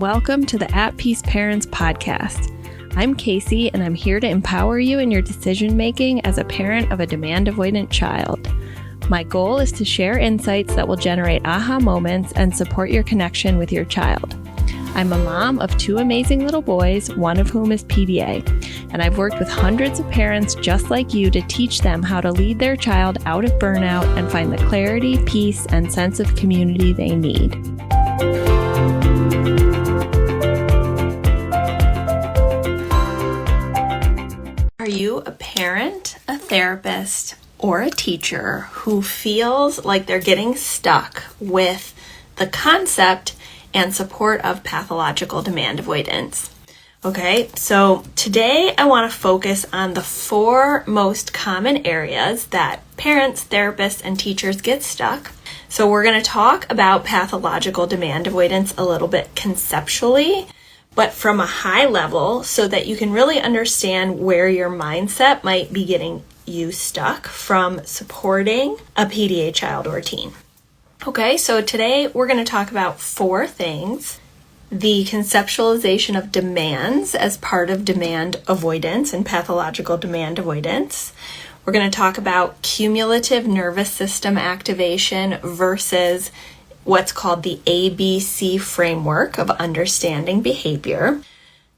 welcome to the At Peace Parents podcast. I'm Casey, and I'm here to empower you in your decision-making as a parent of a demand-avoidant child. My goal is to share insights that will generate aha moments and support your connection with your child. I'm a mom of two amazing little boys, one of whom is PDA, and I've worked with hundreds of parents just like you to teach them how to lead their child out of burnout and find the clarity, peace, and sense of community they need. Are you a parent, a therapist, or a teacher who feels like they're getting stuck with the concept and support of pathological demand avoidance? Okay, so today I want to focus on the 4 most common areas that parents, therapists, and teachers get stuck. So we're going to talk about pathological demand avoidance a little bit conceptually, but from a high level so that you can really understand where your mindset might be getting you stuck from supporting a PDA child or teen. Okay, so today we're going to talk about 4 things. The conceptualization of demands as part of demand avoidance and pathological demand avoidance. We're going to talk about cumulative nervous system activation versus what's called the ABC framework of understanding behavior.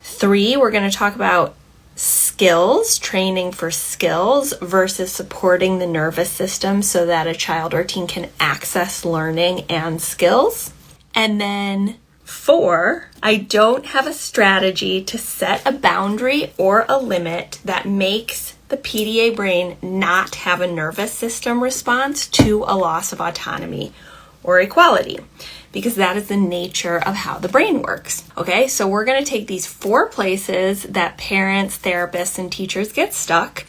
3, we're going to talk about skills, training for skills versus supporting the nervous system so that a child or teen can access learning and skills. And then 4, I don't have a strategy to set a boundary or a limit that makes the PDA brain not have a nervous system response to a loss of autonomy or equality, because that is the nature of how the brain works. Okay, so we're going to take these 4 places that parents, therapists, and teachers get stuck.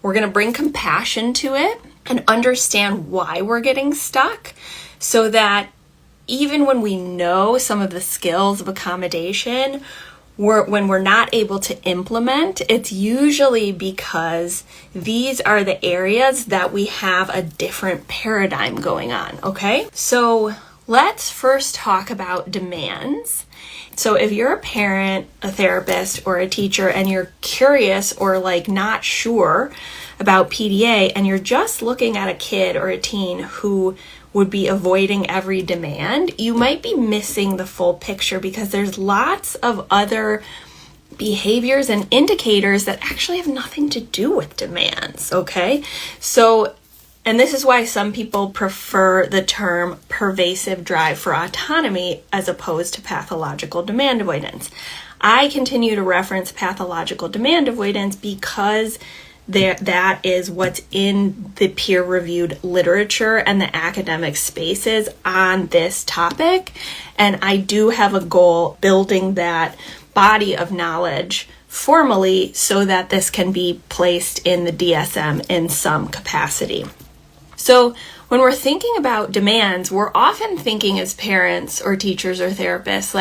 We're going to bring compassion to it and understand why we're getting stuck so that even when we know some of the skills of accommodation, when we're not able to implement, it's usually because these are the areas that we have a different paradigm going on, okay? So let's first talk about demands. So if you're a parent, a therapist, or a teacher, and you're curious or not sure about PDA, and you're just looking at a kid or a teen who would be avoiding every demand, you might be missing the full picture because there's lots of other behaviors and indicators that actually have nothing to do with demands, okay? So, and this is why some people prefer the term pervasive drive for autonomy as opposed to pathological demand avoidance. I continue to reference pathological demand avoidance because that is what's in the peer-reviewed literature and the academic spaces on this topic. And I do have a goal building that body of knowledge formally so that this can be placed in the DSM in some capacity. So when we're thinking about demands, we're often thinking as parents or teachers or therapists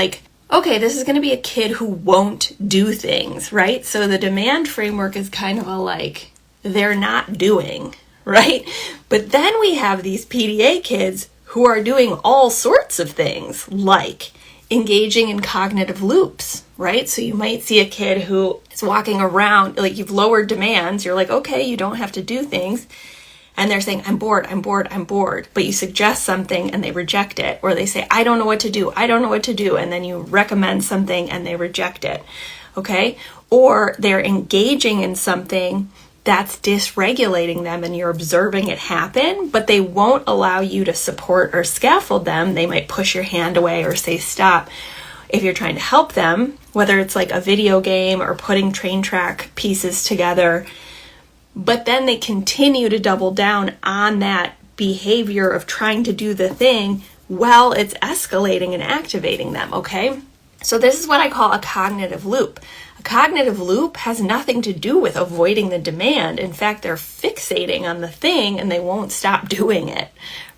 okay, this is going to be a kid who won't do things, right? So the demand framework is kind of they're not doing, right? But then we have these PDA kids who are doing all sorts of things, like engaging in cognitive loops, right? So you might see a kid who is walking around, you've lowered demands, you're okay, you don't have to do things. And they're saying, I'm bored, I'm bored, I'm bored. But you suggest something and they reject it. Or they say, I don't know what to do, I don't know what to do. And then you recommend something and they reject it. Okay? Or they're engaging in something that's dysregulating them and you're observing it happen, but they won't allow you to support or scaffold them. They might push your hand away or say stop if you're trying to help them, whether it's a video game or putting train track pieces together. But then they continue to double down on that behavior of trying to do the thing while it's escalating and activating them, okay? So this is what I call a cognitive loop. A cognitive loop has nothing to do with avoiding the demand. In fact, they're fixating on the thing and they won't stop doing it,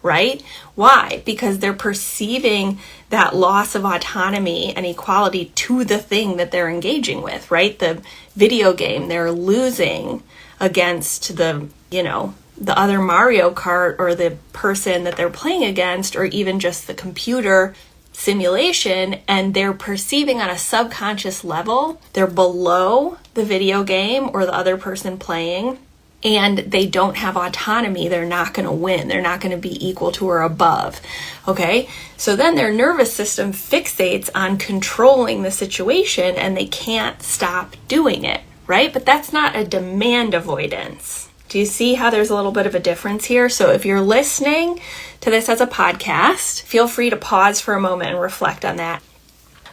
right? Why? Because they're perceiving that loss of autonomy and equality to the thing that they're engaging with, right? The video game, they're losing against the other Mario Kart or the person that they're playing against, or even just the computer simulation and they're perceiving on a subconscious level, they're below the video game or the other person playing, and they don't have autonomy, they're not going to win. They're not going to be equal to or above. Okay? So then their nervous system fixates on controlling the situation and they can't stop doing it, right? But that's not a demand avoidance. Do you see how there's a little bit of a difference here? So if you're listening to this as a podcast, feel free to pause for a moment and reflect on that.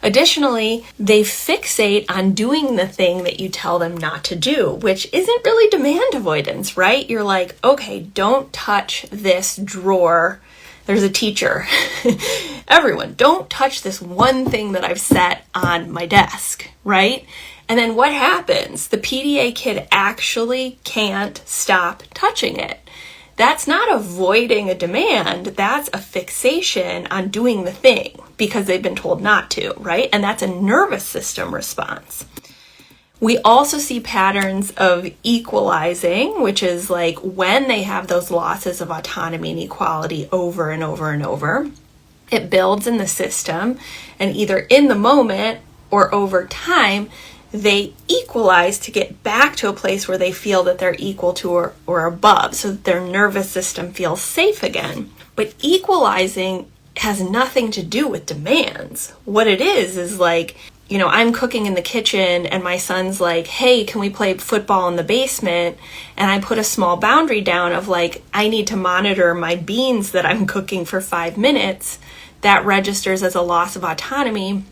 Additionally, they fixate on doing the thing that you tell them not to do, which isn't really demand avoidance, right? You're like, okay, don't touch this drawer. There's a teacher. Everyone, don't touch this one thing that I've set on my desk, right? And then what happens? The PDA kid actually can't stop touching it. That's not avoiding a demand, that's a fixation on doing the thing because they've been told not to, right? And that's a nervous system response. We also see patterns of equalizing, which is like when they have those losses of autonomy and equality over and over and over, it builds in the system, and either in the moment or over time, they equalize to get back to a place where they feel that they're equal to or above, so that their nervous system feels safe again. But equalizing has nothing to do with demands. What it is like, I'm cooking in the kitchen and my son's like, hey, can we play football in the basement? And I put a small boundary down of like, I need to monitor my beans that I'm cooking for 5 minutes. That registers as a loss of autonomy.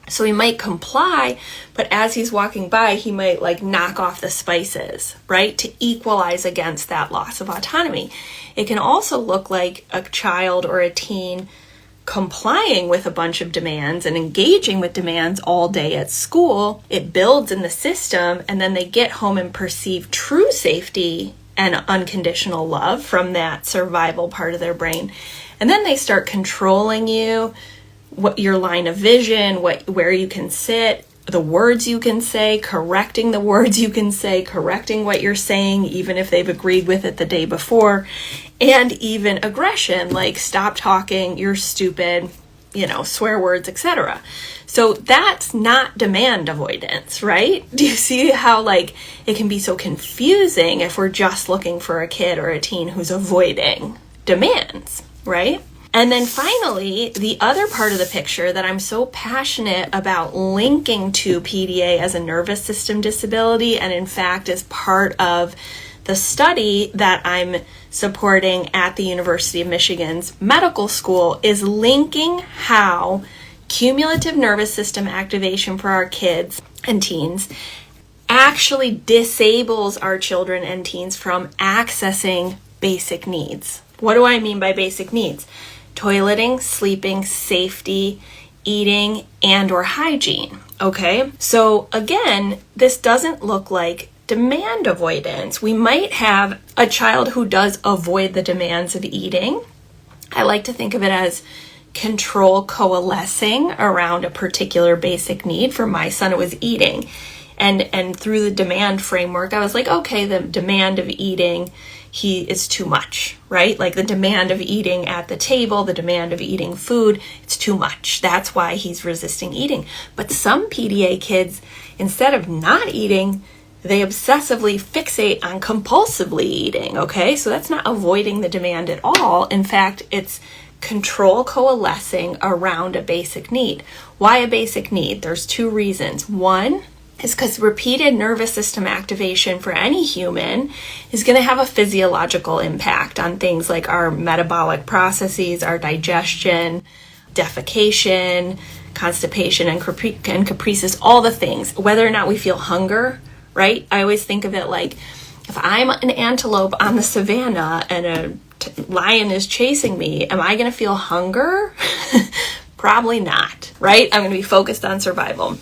So he might comply, but as he's walking by, he might like knock off the spices, right? To equalize against that loss of autonomy. It can also look like a child or a teen complying with a bunch of demands and engaging with demands all day at school. It builds in the system, and then they get home and perceive true safety and unconditional love from that survival part of their brain. And then they start controlling you, what your line of vision, where you can sit, the words you can say, correcting the words you can say, correcting what you're saying, even if they've agreed with it the day before, and even aggression, like stop talking, you're stupid, swear words, etc. So that's not demand avoidance, right? Do you see how like it can be so confusing if we're just looking for a kid or a teen who's avoiding demands, right? And then finally, the other part of the picture that I'm so passionate about linking to PDA as a nervous system disability, and in fact is part of the study that I'm supporting at the University of Michigan's medical school, is linking how cumulative nervous system activation for our kids and teens actually disables our children and teens from accessing basic needs. What do I mean by basic needs? Toileting, sleeping, safety, eating, and or hygiene, okay? So again, this doesn't look like demand avoidance. We might have a child who does avoid the demands of eating. I like to think of it as control coalescing around a particular basic need. For my son, it was eating. And through the demand framework, I was like, okay, the demand of eating is too much, right? Like the demand of eating at the table, the demand of eating food, it's too much. That's why he's resisting eating. But some PDA kids, instead of not eating, they obsessively fixate on compulsively eating, okay? So that's not avoiding the demand at all. In fact, it's control coalescing around a basic need. Why a basic need? There's two reasons. One is because repeated nervous system activation for any human is going to have a physiological impact on things like our metabolic processes, our digestion, defecation, constipation, and caprices, all the things, whether or not we feel hunger, right? I always think of it like if I'm an antelope on the savannah and a lion is chasing me, am I going to feel hunger? Probably not, right? I'm going to be focused on survival.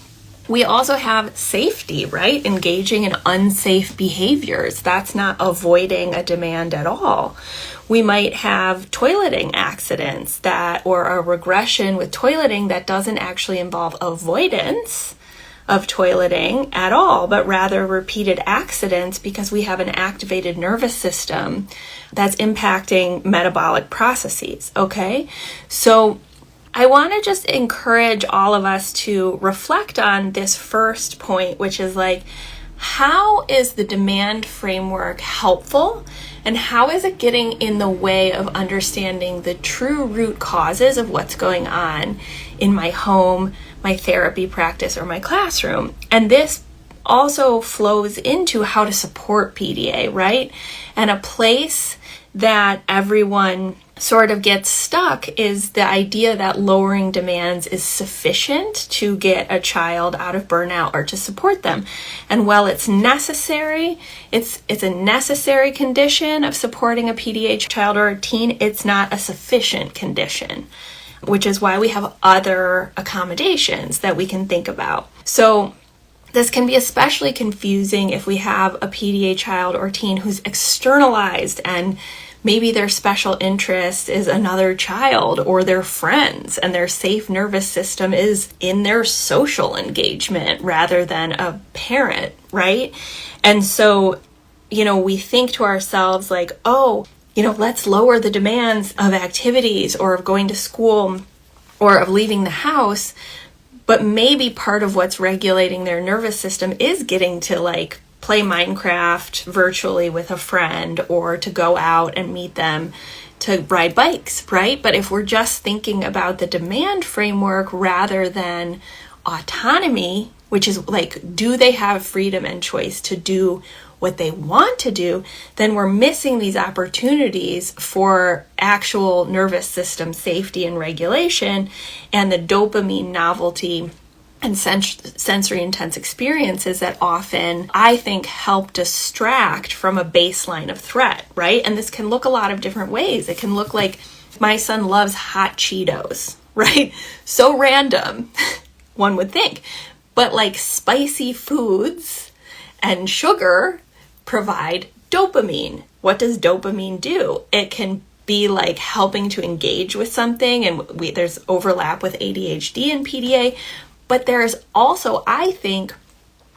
We also have safety, right? Engaging in unsafe behaviors. That's not avoiding a demand at all. We might have toileting accidents or a regression with toileting that doesn't actually involve avoidance of toileting at all, but rather repeated accidents because we have an activated nervous system that's impacting metabolic processes, okay? So I want to just encourage all of us to reflect on this first point, which is like, how is the demand framework helpful? And how is it getting in the way of understanding the true root causes of what's going on in my home, my therapy practice, or my classroom? And this also flows into how to support PDA, right? And a place that everyone sort of gets stuck is the idea that lowering demands is sufficient to get a child out of burnout or to support them. And while it's necessary, it's a necessary condition of supporting a PDA child or a teen, it's not a sufficient condition, which is why we have other accommodations that we can think about. So this can be especially confusing if we have a PDA child or teen who's externalized and maybe their special interest is another child or their friends, and their safe nervous system is in their social engagement rather than a parent, right? And so, we think to ourselves like, let's lower the demands of activities or of going to school or of leaving the house. But maybe part of what's regulating their nervous system is getting to like play Minecraft virtually with a friend or to go out and meet them to ride bikes, right? But if we're just thinking about the demand framework rather than autonomy, which is like, do they have freedom and choice to do what they want to do, then we're missing these opportunities for actual nervous system safety and regulation and the dopamine novelty and sensory intense experiences that often, I think, help distract from a baseline of threat, right? And this can look a lot of different ways. It can look like my son loves hot Cheetos, right? So random, one would think. But like spicy foods and sugar provide dopamine. What does dopamine do? It can be like helping to engage with something, and there's overlap with ADHD and PDA, but there's also, I think,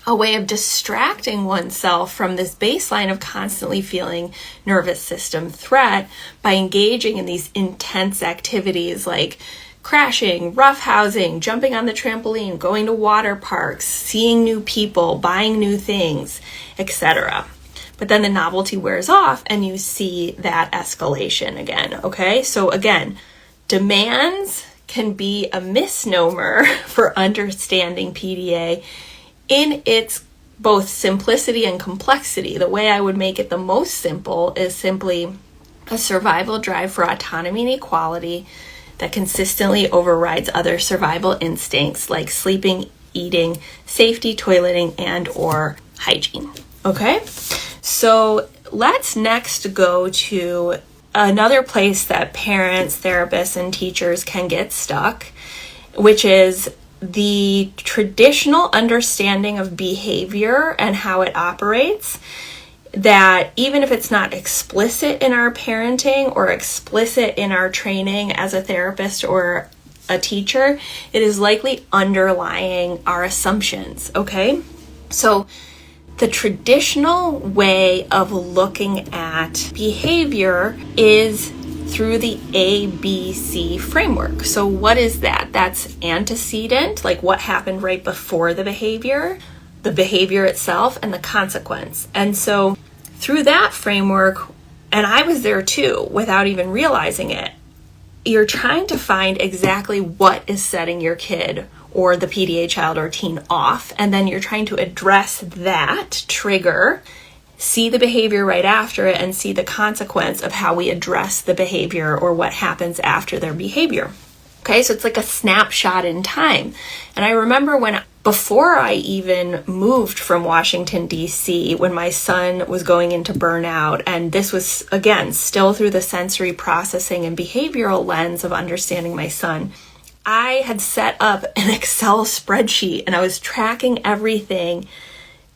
a way of distracting oneself from this baseline of constantly feeling nervous system threat by engaging in these intense activities like crashing, roughhousing, jumping on the trampoline, going to water parks, seeing new people, buying new things, etc. But then the novelty wears off and you see that escalation again, okay? So again, demands can be a misnomer for understanding PDA in its both simplicity and complexity. The way I would make it the most simple is simply a survival drive for autonomy and equality that consistently overrides other survival instincts like sleeping, eating, safety, toileting, and or hygiene. Okay? So let's next go to another place that parents, therapists, and teachers can get stuck, which is the traditional understanding of behavior and how it operates, that even if it's not explicit in our parenting or explicit in our training as a therapist or a teacher, it is likely underlying our assumptions, okay? So the traditional way of looking at behavior is through the ABC framework. So what is that? That's antecedent, like what happened right before the behavior itself, and the consequence. And so through that framework, and I was there too without even realizing it, you're trying to find exactly what is setting your kid or the PDA child or teen off, and then you're trying to address that trigger, see the behavior right after it, and see the consequence of how we address the behavior or what happens after their behavior. Okay, so it's like a snapshot in time. And I remember before I even moved from Washington, D.C., when my son was going into burnout, and this was, again, still through the sensory processing and behavioral lens of understanding my son, I had set up an Excel spreadsheet and I was tracking everything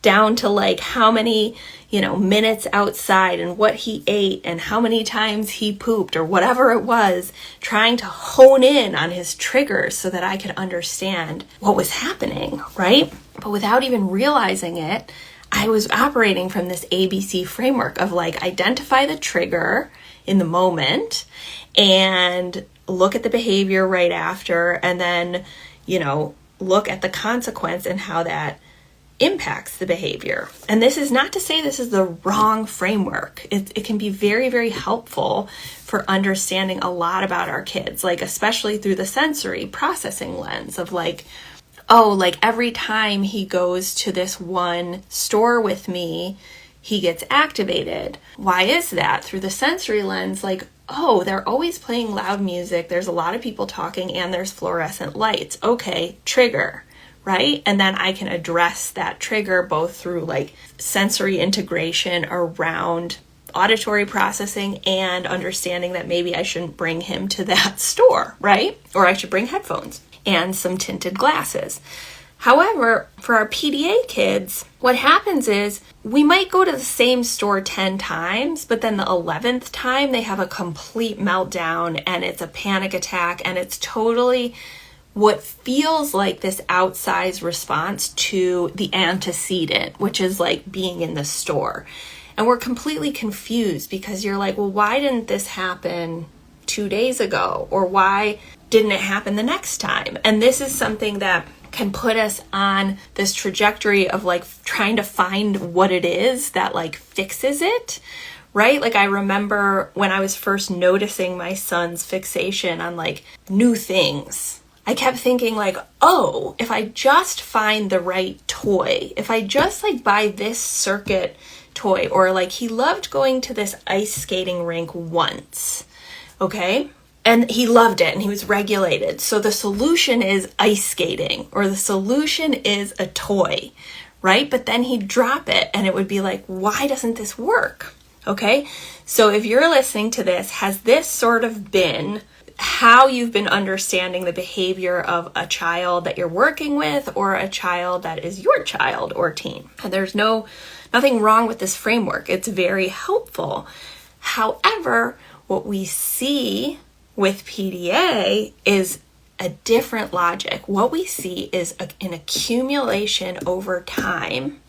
down to like how many, minutes outside and what he ate and how many times he pooped or whatever it was, trying to hone in on his triggers so that I could understand what was happening, right? But without even realizing it, I was operating from this ABC framework of like identify the trigger in the moment and look at the behavior right after, and then, look at the consequence and how that impacts the behavior. And this is not to say this is the wrong framework. It can be very, very helpful for understanding a lot about our kids, especially through the sensory processing lens of every time he goes to this one store with me, he gets activated. Why is that? Through the sensory lens, they're always playing loud music, there's a lot of people talking, and there's fluorescent lights. Okay, trigger, right? And then I can address that trigger both through sensory integration around auditory processing and understanding that maybe I shouldn't bring him to that store, right? Or I should bring headphones and some tinted glasses. However, for our PDA kids, what happens is we might go to the same store 10 times, but then the 11th time they have a complete meltdown and it's a panic attack, and it's totally what feels like this outsized response to the antecedent, which is being in the store. And we're completely confused because you're well, why didn't this happen 2 days ago? Or why didn't it happen the next time? And this is something that can put us on this trajectory of trying to find what it is that fixes it, right? I remember when I was first noticing my son's fixation on new things, I kept thinking if I just find the right toy, if I just buy this circuit toy, or he loved going to this ice skating rink once, okay? And he loved it and he was regulated. So the solution is ice skating, or the solution is a toy, right? But then he'd drop it and it would be why doesn't this work? Okay. So if you're listening to this, has this sort of been how you've been understanding the behavior of a child that you're working with, or a child that is your child or teen? And there's nothing wrong with this framework. It's very helpful. However, what we see with PDA is a different logic. What we see is an accumulation over time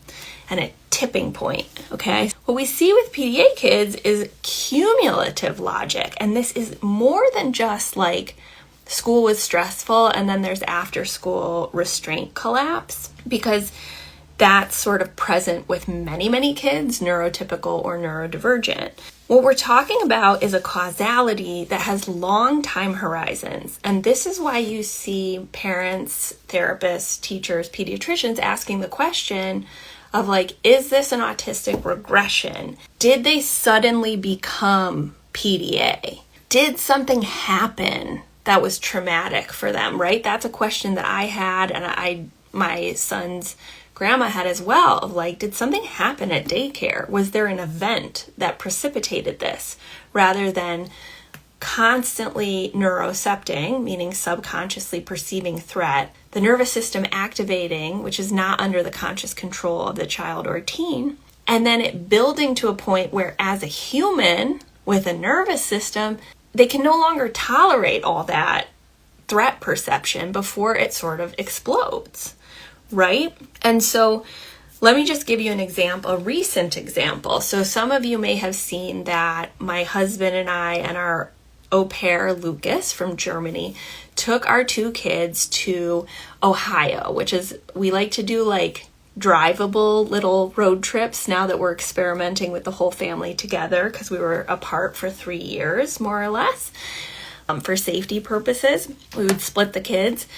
and a tipping point, okay? What we see with PDA kids is cumulative logic, and this is more than just school was stressful and then there's after school restraint collapse, because that's sort of present with many, many kids, neurotypical or neurodivergent. What we're talking about is a causality that has long time horizons. And this is why you see parents, therapists, teachers, pediatricians asking the question of is this an autistic regression? Did they suddenly become PDA? Did something happen that was traumatic for them, right? That's a question that I had, and my son's grandma had as well, of did something happen at daycare? Was there an event that precipitated this? Rather than constantly neurocepting, meaning subconsciously perceiving threat, the nervous system activating, which is not under the conscious control of the child or teen, and then it building to a point where as a human with a nervous system, they can no longer tolerate all that threat perception before it sort of explodes. Right? And so let me just give you an example, a recent example. So some of you may have seen that my husband and I and our au pair, Lucas, from Germany, took our 2 kids to Ohio, which is, we like to do drivable little road trips now that we're experimenting with the whole family together, because we were apart for 3 years, more or less. For safety purposes, we would split the kids.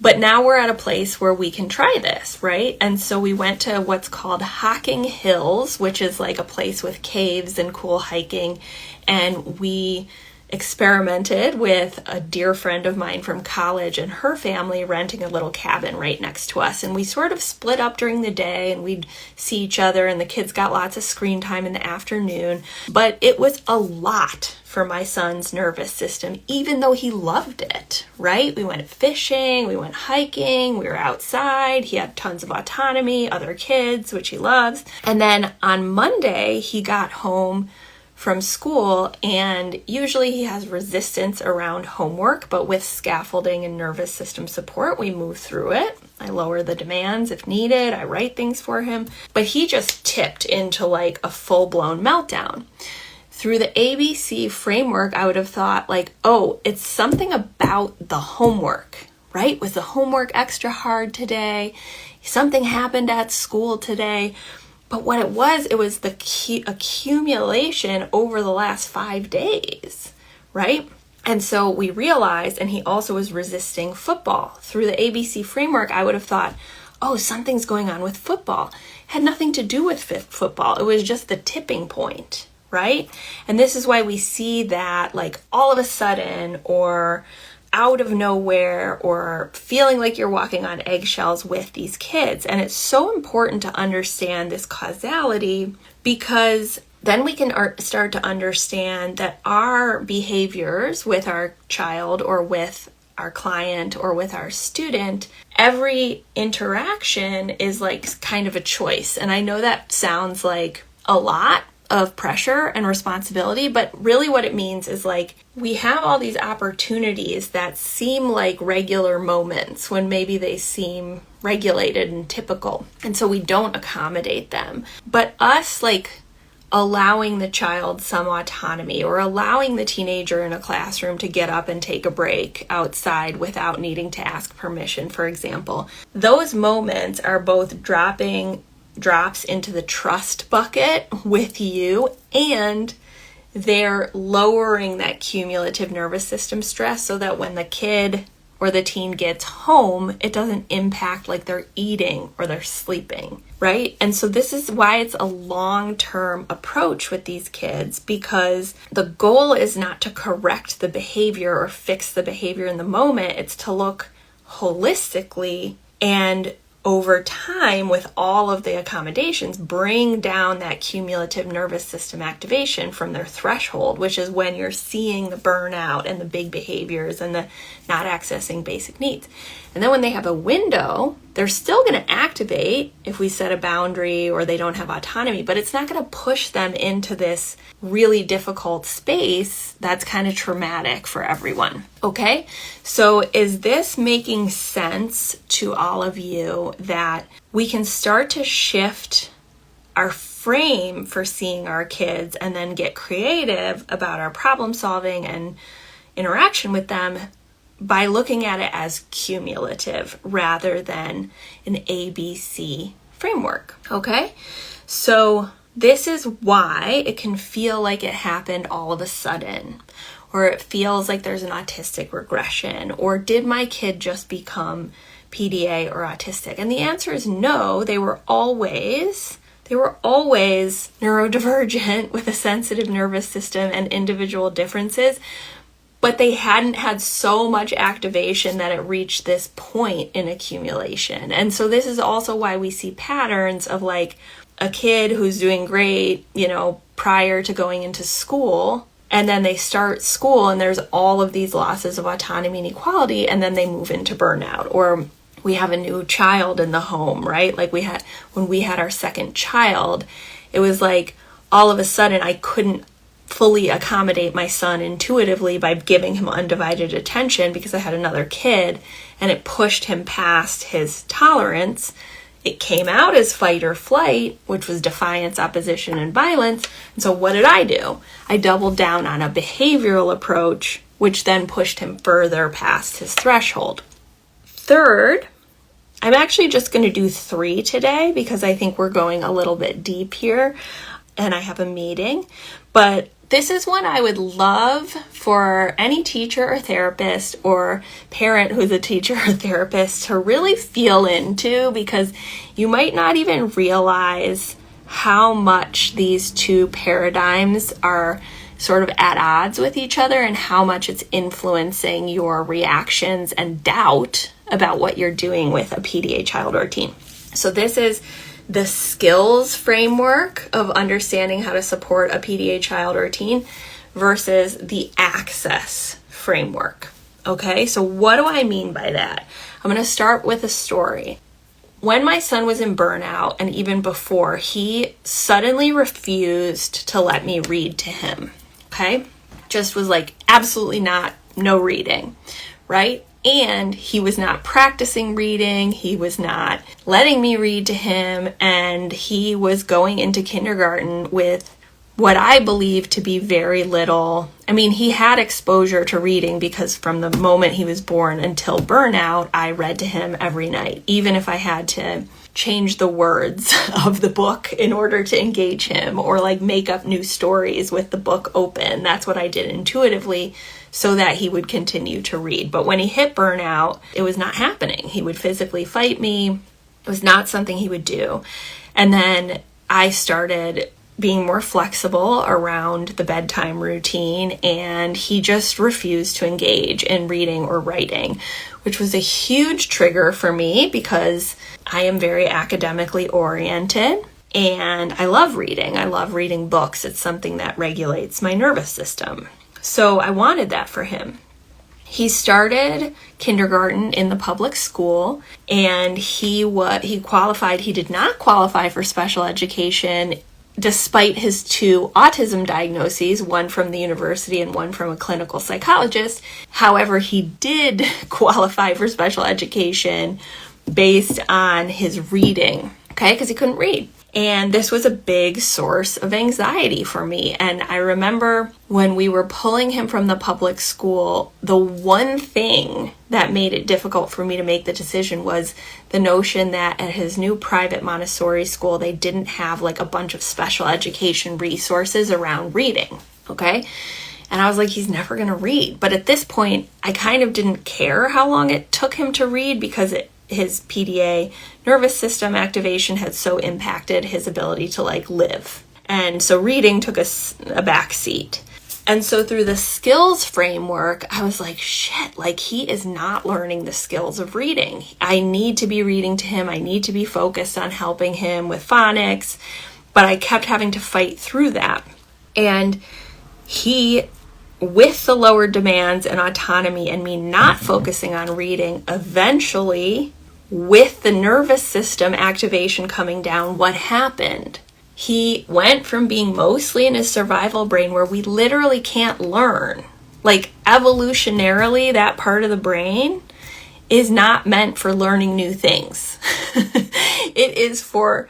But now we're at a place where we can try this, right? And so we went to what's called Hocking Hills, which is a place with caves and cool hiking. And we experimented with a dear friend of mine from college and her family renting a little cabin right next to us. And we sort of split up during the day and we'd see each other, and the kids got lots of screen time in the afternoon. But it was a lot for my son's nervous system, even though he loved it, right? We went fishing, we went hiking, we were outside, he had tons of autonomy, other kids, which he loves. And then on Monday, he got home from school, and usually he has resistance around homework, but with scaffolding and nervous system support, we move through it. I lower the demands if needed, I write things for him, but he just tipped into a full-blown meltdown. through the ABC framework, I would have thought like, oh, it's something about the homework, right? Was the homework extra hard today? Something happened at school today. But what it was the accumulation over the last 5 days, right? And so we realized, and he also was resisting football. Through the ABC framework, I would have thought, oh, something's going on with football. It had nothing to do with football. It was just the tipping point, right? And this is why we see that like all of a sudden or out of nowhere or feeling like you're walking on eggshells with these kids. And it's so important to understand this causality, because then we can start to understand that our behaviors with our child or with our client or with our student, every interaction is like kind of a choice. And I know that sounds like a lot of pressure and responsibility, but really what it means is like we have all these opportunities that seem like regular moments when maybe they seem regulated and typical. And so we don't accommodate them. But us like allowing the child some autonomy or allowing the teenager in a classroom to get up and take a break outside without needing to ask permission, for example, those moments are both drops into the trust bucket with you, and they're lowering that cumulative nervous system stress so that when the kid or the teen gets home, it doesn't impact like they're eating or they're sleeping, right? And so this is why it's a long-term approach with these kids, because the goal is not to correct the behavior or fix the behavior in the moment. It's to look holistically and over time, with all of the accommodations, bring down that cumulative nervous system activation from their threshold, which is when you're seeing the burnout and the big behaviors and the not accessing basic needs. And then when they have a window, they're still going to activate if we set a boundary or they don't have autonomy, but it's not going to push them into this really difficult space that's kind of traumatic for everyone. Okay? So is this making sense to all of you that we can start to shift our frame for seeing our kids and then get creative about our problem solving and interaction with them by looking at it as cumulative rather than an ABC framework, okay? So this is why it can feel like it happened all of a sudden, or it feels like there's an autistic regression, or did my kid just become PDA or autistic? And the answer is no, they were always neurodivergent with a sensitive nervous system and individual differences, but they hadn't had so much activation that it reached this point in accumulation. And so this is also why we see patterns of like a kid who's doing great, prior to going into school, and then they start school and there's all of these losses of autonomy and equality, and then they move into burnout. Or we have a new child in the home, right? Like when we had our second child, it was like all of a sudden I couldn't fully accommodate my son intuitively by giving him undivided attention because I had another kid, and it pushed him past his tolerance. It came out as fight or flight, which was defiance, opposition, and violence. And so what did I do? I doubled down on a behavioral approach, which then pushed him further past his threshold. Third, I'm actually just going to do 3 today because I think we're going a little bit deep here and I have a meeting. But this is one I would love for any teacher or therapist or parent who's a teacher or therapist to really feel into, because you might not even realize how much these two paradigms are sort of at odds with each other and how much it's influencing your reactions and doubt about what you're doing with a PDA child or teen. So this is the skills framework of understanding how to support a PDA child or teen versus the access framework. Okay, so what do I mean by that? I'm going to start with a story. When my son was in burnout, and even before, he suddenly refused to let me read to him. Okay, just was like absolutely no reading, right? And he was not practicing reading, he was not letting me read to him, and he was going into kindergarten with what I believe to be very little. I mean, he had exposure to reading because from the moment he was born until burnout, I read to him every night, even if I had to change the words of the book in order to engage him, or like make up new stories with the book open. That's what I did intuitively so that he would continue to read. But when he hit burnout, it was not happening. He would physically fight me. It was not something he would do. And then I started being more flexible around the bedtime routine, and he just refused to engage in reading or writing, which was a huge trigger for me because I am very academically oriented and I love reading. I love reading books. It's something that regulates my nervous system. So I wanted that for him. He started kindergarten in the public school, and he qualified. He did not qualify for special education despite his 2 autism diagnoses, one from the university and one from a clinical psychologist. However, he did qualify for special education based on his reading, okay, because he couldn't read. And this was a big source of anxiety for me. And I remember when we were pulling him from the public school, the one thing that made it difficult for me to make the decision was the notion that at his new private Montessori school, they didn't have like a bunch of special education resources around reading, okay? And I was like, he's never going to read. But at this point, I kind of didn't care how long it took him to read because his PDA nervous system activation had so impacted his ability to like live. And so reading took a back seat. And so through the skills framework, I was like, shit, like he is not learning the skills of reading. I need to be reading to him. I need to be focused on helping him with phonics. But I kept having to fight through that. And he, with the lower demands and autonomy and me not focusing on reading, eventually, with the nervous system activation coming down, what happened? He went from being mostly in his survival brain where we literally can't learn. Like evolutionarily, that part of the brain is not meant for learning new things. It is for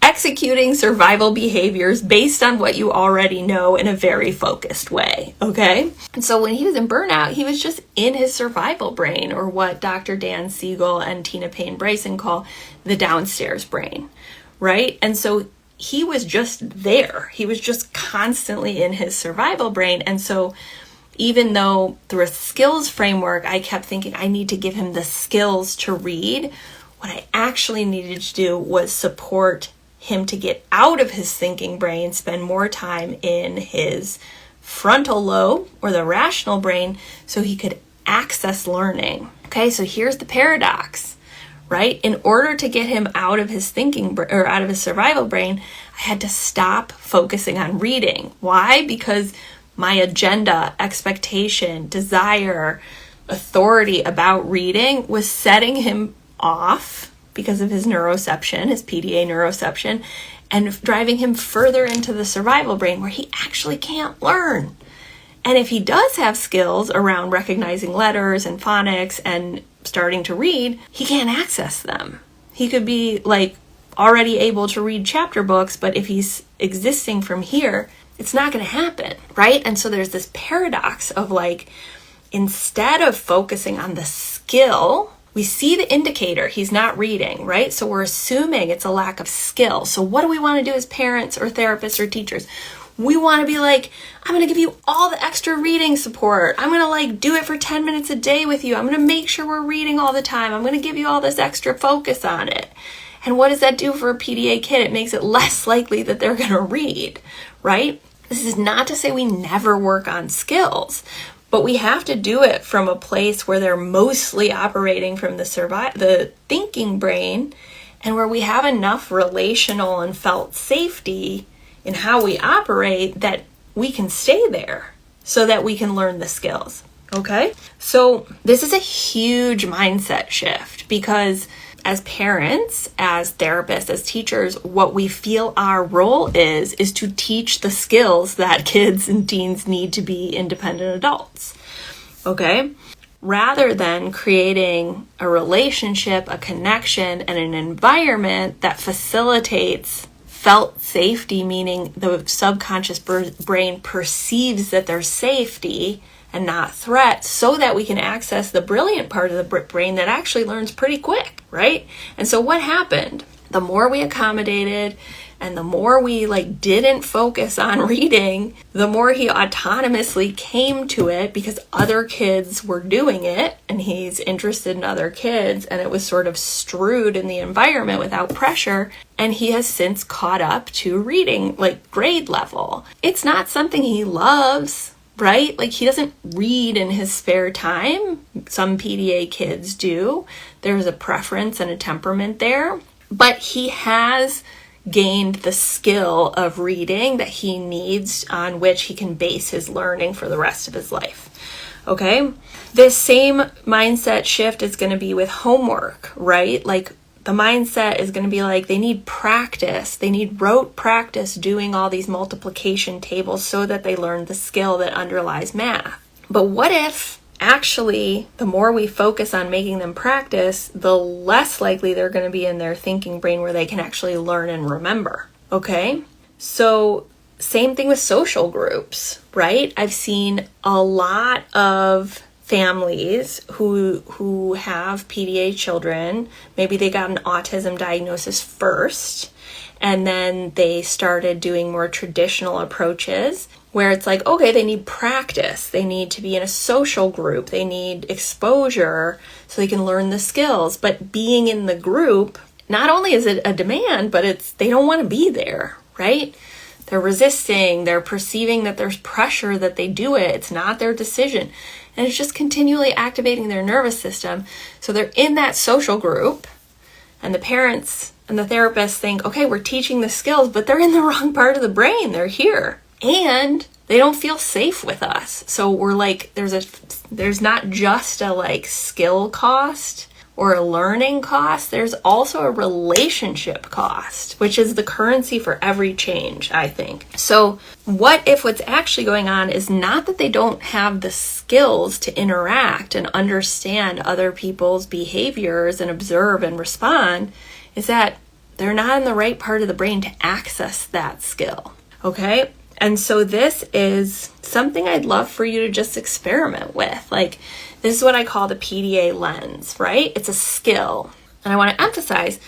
executing survival behaviors based on what you already know in a very focused way, okay? And so when he was in burnout, he was just in his survival brain, or what Dr. Dan Siegel and Tina Payne Bryson call the downstairs brain, right? And so he was just there. He was just constantly in his survival brain. And so even though through a skills framework, I kept thinking I need to give him the skills to read, what I actually needed to do was support him to get out of his thinking brain, spend more time in his frontal lobe or the rational brain so he could access learning. Okay, so here's the paradox, right? In order to get him out of his out of his survival brain, I had to stop focusing on reading. Why? Because my agenda, expectation, desire, authority about reading was setting him off because of his neuroception, his PDA neuroception, and driving him further into the survival brain where he actually can't learn. And if he does have skills around recognizing letters and phonics and starting to read, he can't access them. He could be like already able to read chapter books, but if he's existing from here, it's not going to happen, right? And so there's this paradox of like, instead of focusing on the skill, we see the indicator, he's not reading, right? So we're assuming it's a lack of skill. So what do we want to do as parents or therapists or teachers? We want to be like, I'm going to give you all the extra reading support. I'm going to like do it for 10 minutes a day with you. I'm going to make sure we're reading all the time. I'm going to give you all this extra focus on it. And what does that do for a PDA kid? It makes it less likely that they're going to read, right? This is not to say we never work on skills, but we have to do it from a place where they're mostly operating from the thinking brain, and where we have enough relational and felt safety in how we operate that we can stay there so that we can learn the skills. Okay? So this is a huge mindset shift, because as parents, as therapists, as teachers, what we feel our role is to teach the skills that kids and teens need to be independent adults, okay? Rather than creating a relationship, a connection, and an environment that facilitates felt safety, meaning the subconscious brain perceives that there's safety and not threat, so that we can access the brilliant part of the brain that actually learns pretty quick, right? And so what happened? The more we accommodated and the more we didn't focus on reading, the more he autonomously came to it because other kids were doing it and he's interested in other kids, and it was sort of strewed in the environment without pressure, and he has since caught up to reading grade level. It's not something he loves, right? He doesn't read in his spare time. Some PDA kids do. There's a preference and a temperament there. But he has gained the skill of reading that he needs, on which he can base his learning for the rest of his life. Okay? This same mindset shift is going to be with homework, right? The mindset is going to be they need practice. They need rote practice doing all these multiplication tables so that they learn the skill that underlies math. But what if actually, the more we focus on making them practice, the less likely they're going to be in their thinking brain where they can actually learn and remember, okay? So same thing with social groups, right? I've seen a lot of families who have PDA children. Maybe they got an autism diagnosis first, and then they started doing more traditional approaches where it's okay, they need practice. They need to be in a social group. They need exposure so they can learn the skills. But being in the group, not only is it a demand, but they don't want to be there, right? They're resisting. They're perceiving that there's pressure that they do it. It's not their decision. And it's just continually activating their nervous system. So they're in that social group, and the parents and the therapists think, okay, we're teaching the skills, but they're in the wrong part of the brain. They're here. And they don't feel safe with us. So we're there's not just a skill cost or a learning cost. There's also a relationship cost, which is the currency for every change, I think. So what if what's actually going on is not that they don't have the skills to interact and understand other people's behaviors and observe and respond, is that they're not in the right part of the brain to access that skill, okay? And so this is something I'd love for you to just experiment with. This is what I call the PDA lens, right? It's a skill. And I want to emphasize,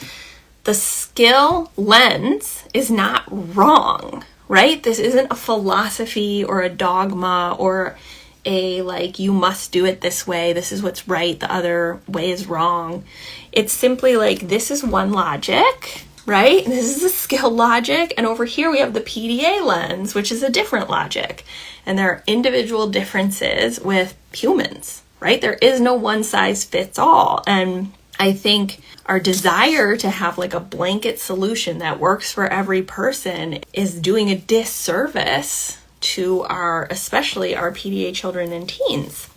the skill lens is not wrong, right? This isn't a philosophy or a dogma or a you must do it this way. This is what's right. The other way is wrong. It's simply this is one logic, right? This is a skill logic. And over here we have the PDA lens, which is a different logic. And there are individual differences with humans, right? There is no one size fits all. And I think our desire to have a blanket solution that works for every person is doing a disservice to especially our PDA children and teens.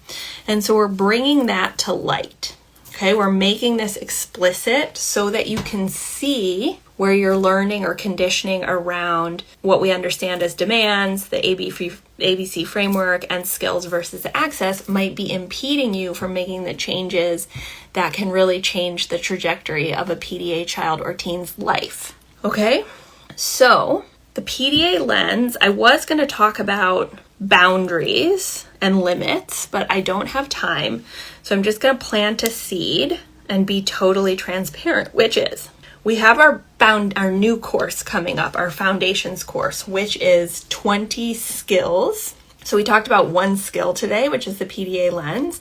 And so we're bringing that to light. Okay, we're making this explicit so that you can see where you're learning or conditioning around what we understand as demands, the ABC framework, and skills versus access might be impeding you from making the changes that can really change the trajectory of a PDA child or teen's life. Okay, so the PDA lens, I was going to talk about boundaries and limits, but I don't have time. So I'm just going to plant a seed and be totally transparent, which is we have our new course coming up, our foundations course, which is 20 skills. So we talked about one skill today, which is the PDA lens,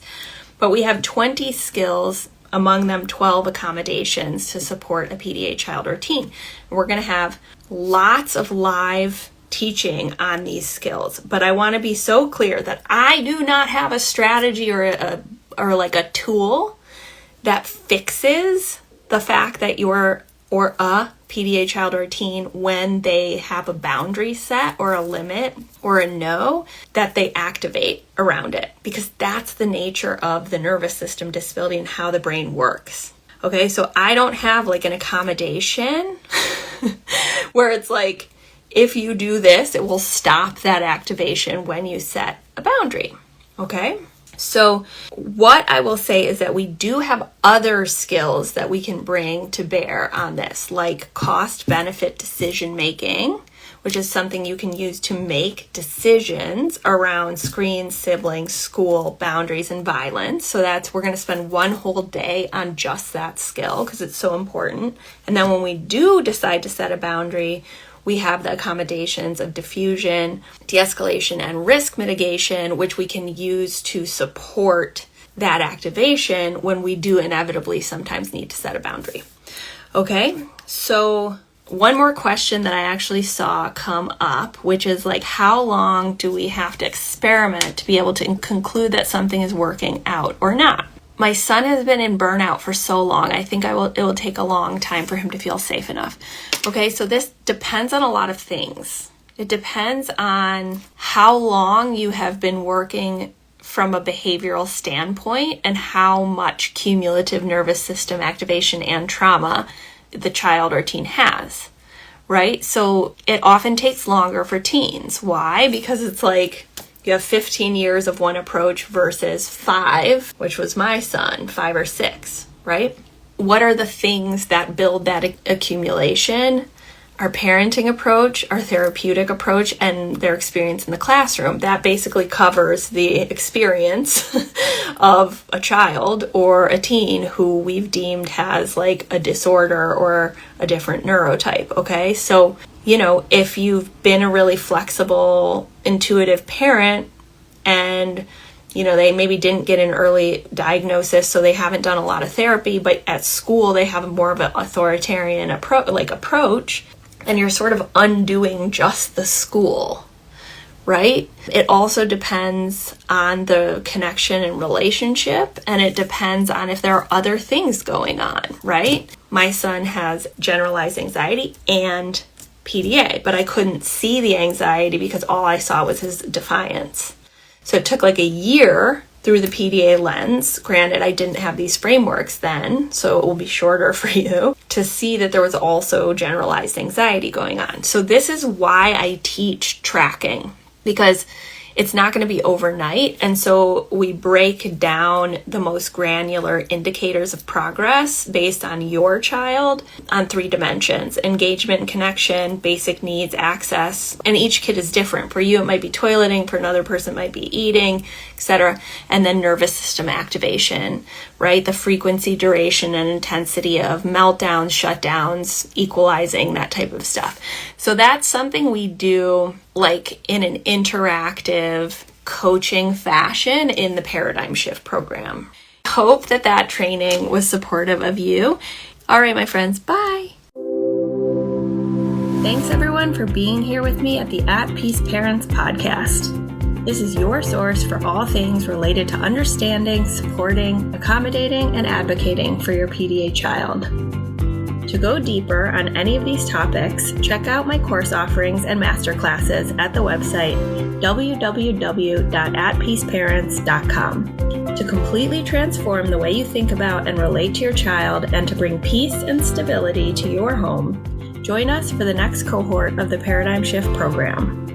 but we have 20 skills, among them 12 accommodations to support a PDA child or teen. We're going to have lots of live teaching on these skills, but I want to be so clear that I do not have a strategy or a tool that fixes the fact that you're or a PDA child or a teen, when they have a boundary set or a limit or a no, that they activate around it, because that's the nature of the nervous system disability and how the brain works. Okay, so I don't have an accommodation where it's if you do this, it will stop that activation when you set a boundary. Okay, So what I will say is that we do have other skills that we can bring to bear on this, like cost-benefit decision making, which is something you can use to make decisions around screens, siblings, school, boundaries, and violence. So we're going to spend one whole day on just that skill because it's so important. And then when we do decide to set a boundary, we have the accommodations of diffusion, de-escalation, and risk mitigation, which we can use to support that activation when we do inevitably sometimes need to set a boundary. Okay, so one more question that I actually saw come up, which is like, how long do we have to experiment to be able to conclude that something is working out or not? My son has been in burnout for so long. I think it will take a long time for him to feel safe enough. Okay, so this depends on a lot of things. It depends on how long you have been working from a behavioral standpoint and how much cumulative nervous system activation and trauma the child or teen has, right? So it often takes longer for teens. Why? Because it's like you have 15 years of one approach versus 5, which was my son, 5 or 6, right? What are the things that build that accumulation? Our parenting approach, our therapeutic approach, and their experience in the classroom. That basically covers the experience of a child or a teen who we've deemed has like a disorder or a different neurotype, okay? So, if you've been a really flexible, intuitive parent and they maybe didn't get an early diagnosis, so they haven't done a lot of therapy, but at school they have more of an authoritarian approach, and you're sort of undoing just the school, right? It also depends on the connection and relationship, and it depends on if there are other things going on, right? My son has generalized anxiety and PDA, but I couldn't see the anxiety because all I saw was his defiance. So it took like a year through the PDA lens. Granted, I didn't have these frameworks then, so it will be shorter for you to see that there was also generalized anxiety going on. So this is why I teach tracking, because it's not going to be overnight. And so we break down the most granular indicators of progress based on your child on 3 dimensions: engagement and connection, basic needs, access. And each kid is different. For you, it might be toileting. For another person, it might be eating, etc. And then nervous system activation, right? The frequency, duration, and intensity of meltdowns, shutdowns, equalizing, that type of stuff. So that's something we do like in an interactive coaching fashion in the Paradigm Shift program. Hope that training was supportive of you. All right, my friends, bye. Thanks everyone for being here with me at the At Peace Parents podcast. This is your source for all things related to understanding, supporting, accommodating, and advocating for your PDA child. To go deeper on any of these topics, check out my course offerings and masterclasses at the website www.atpeaceparents.com. To completely transform the way you think about and relate to your child and to bring peace and stability to your home, join us for the next cohort of the Paradigm Shift program.